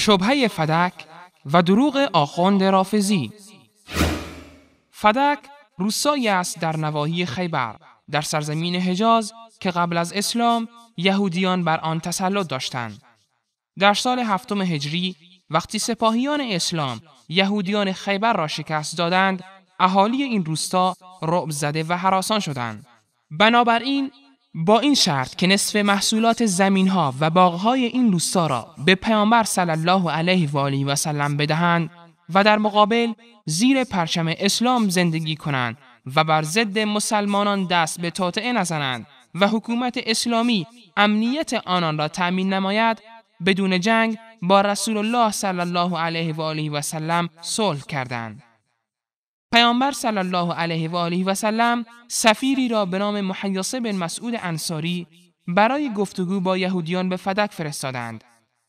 شبهه فدک و دروغ آخوند رافضی. فدک روستایی است در نواحی خیبر در سرزمین حجاز که قبل از اسلام یهودیان بر آن تسلط داشتند. در سال 7 هجری وقتی سپاهیان اسلام یهودیان خیبر را شکست دادند، اهالی این روستا رعب زده و هراسان شدند. بنابراین با این شرط که نصف محصولات زمین‌ها و باغ‌های این روستا را به پیامبر صلی الله علیه و آله و سلم بدهند و در مقابل زیر پرچم اسلام زندگی کنند و بر ضد مسلمانان دست به توطئه نزنند و حکومت اسلامی امنیت آنان را تأمین نماید، بدون جنگ با رسول الله صلی الله علیه و آله و سلم صلح کردند. پیامبر صلی الله علیه و آله و سلم سفیری را به نام محیصه بن مسعود انصاری برای گفتگو با یهودیان به فدک فرستادند.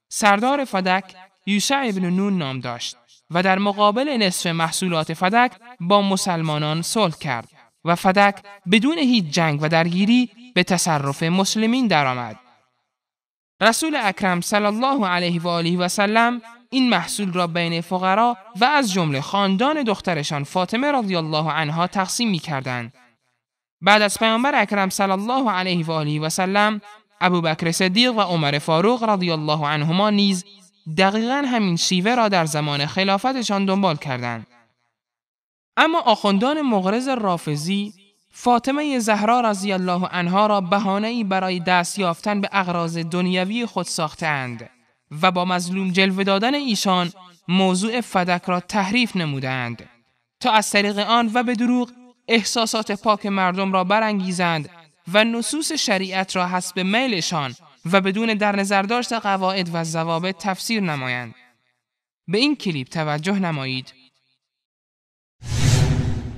سردار فدک یوشع بن نون نام داشت و در مقابل نصف محصولات فدک با مسلمانان صلح کرد و فدک بدون هیچ جنگ و درگیری به تصرف مسلمین درآمد. رسول اکرم صلی الله علیه و آله و سلم این محصول را بین فقرا و از جمله خاندان دخترشان فاطمه رضی الله عنها تقسیم می‌کردند. بعد از پیامبر اکرم صلی الله علیه و آله و سلم، ابوبکر صدیق و عمر فاروق رضی الله عنهما نیز دقیقاً همین شیوه را در زمان خلافتشان دنبال کردند. اما آخوندان مغرض رافضی فاطمه زهرا رضی الله عنها را بهانه‌ای برای دست یافتن به اغراض دنیوی خود ساختند و با مظلوم جلوه دادن ایشان موضوع فدک را تحریف نمودند تا از طریق آن و به دروغ احساسات پاک مردم را برانگیزند و نصوص شریعت را حسب میلشان و بدون در نظر داشت قواعد و ضوابط تفسیر نمایند. به این کلیپ توجه نمایید.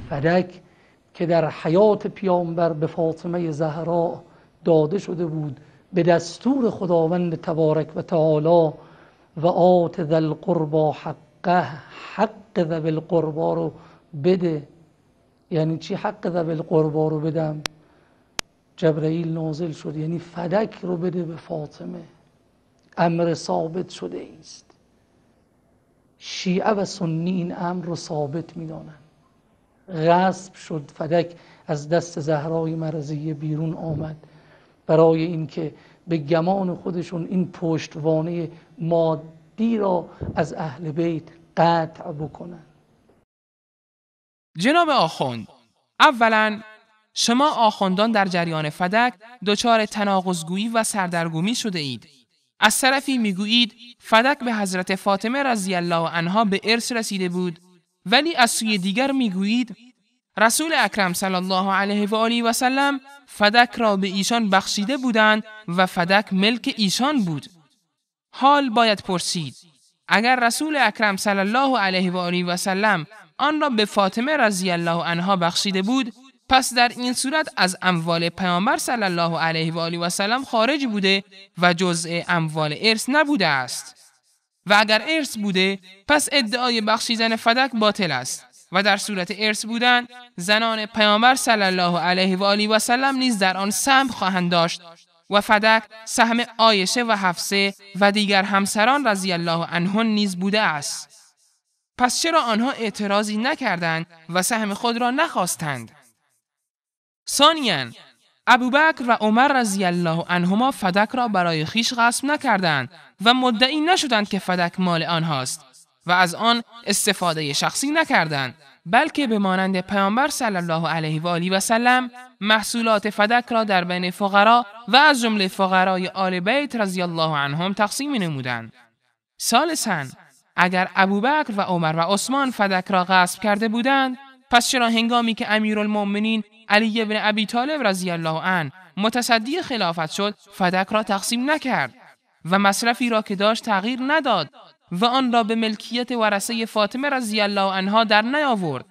فدک که در حیات پیامبر به فاطمه زهرا داده شده بود به دستور خداوند تبارک و تعالی و آت ذی القربی حقه، حق ذوی القربی رو بده. یعنی چی حق ذوی القربی رو بدم؟ جبرئیل نازل شد یعنی فدک رو بده به فاطمه. امر ثابت شده است. شیعه و سنی این امر رو ثابت می‌دانند. غصب شد، فدک از دست زهرای مرضیه بیرون آمد برای اینکه به گمان خودشون این پشتوانه مادی را از اهل بیت قطع بکنن. جناب آخوند، اولا شما آخوندان در جریان فدک دچار تناقض‌گویی و سردرگمی شده اید. از طرفی میگویید فدک به حضرت فاطمه رضی الله عنها به ارث رسیده بود، ولی از سوی دیگر میگویید رسول اکرم صلی الله علیه و آله و سلم فدک را به ایشان بخشیده بودند و فدک ملک ایشان بود. حال باید پرسید اگر رسول اکرم صلی الله علیه و آله و سلم آن را به فاطمه رضی الله عنها بخشیده بود، پس در این صورت از اموال پیامبر صلی الله علیه و آله و سلم خارج بوده و جزء اموال ارث نبوده است. و اگر ارث بوده پس ادعای بخشیدن فدک باطل است و در صورت ارث بودن زنان پیامبر صلی الله علیه و آله و سلم نیز در آن سهم خواهند داشت و فدک سهم عایشه و حفصه و دیگر همسران رضی الله عنهن نیز بوده است. پس چرا آنها اعتراضی نکردند و سهم خود را نخواستند؟ ثانیاً ابوبکر و عمر رضی الله عنهما فدک را برای خویش غصب نکردند و مدعی نشدند که فدک مال آنهاست و از آن استفاده شخصی نکردند، بلکه به مانند پیامبر صلی الله علیه و آله و سلم محصولات فدک را در بین فقرا و از جمله فقرای آل بیت رضی الله عنهم تقسیم نمودند. ثالثاً اگر ابوبکر و عمر و عثمان فدک را غصب کرده بودند، پس چرا هنگامی که امیرالمؤمنین علی بن ابی طالب رضی الله عنه متصدی خلافت شد فدک را تقسیم نکرد و مصرفی را که داشت تغییر نداد و آن را به ملکیت ورثه فاطمه رضی الله عنها در نیاورد،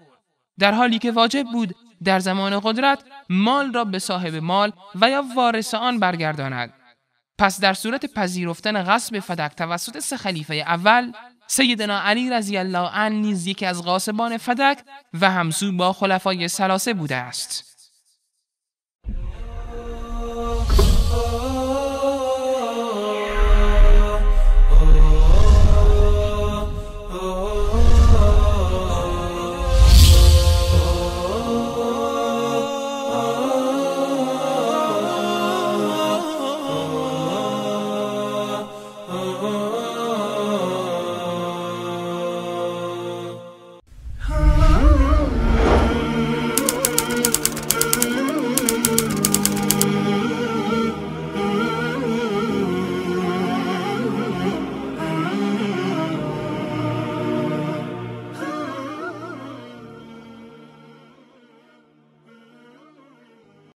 در حالی که واجب بود در زمان قدرت مال را به صاحب مال و یا وارث آن برگرداند؟ پس در صورت پذیرفتن غصب فدک توسط سه خلیفه اول، سیدنا علی رضی الله عنه نیز یکی از غاصبان فدک و همسو با خلفای ثلاثه بوده است.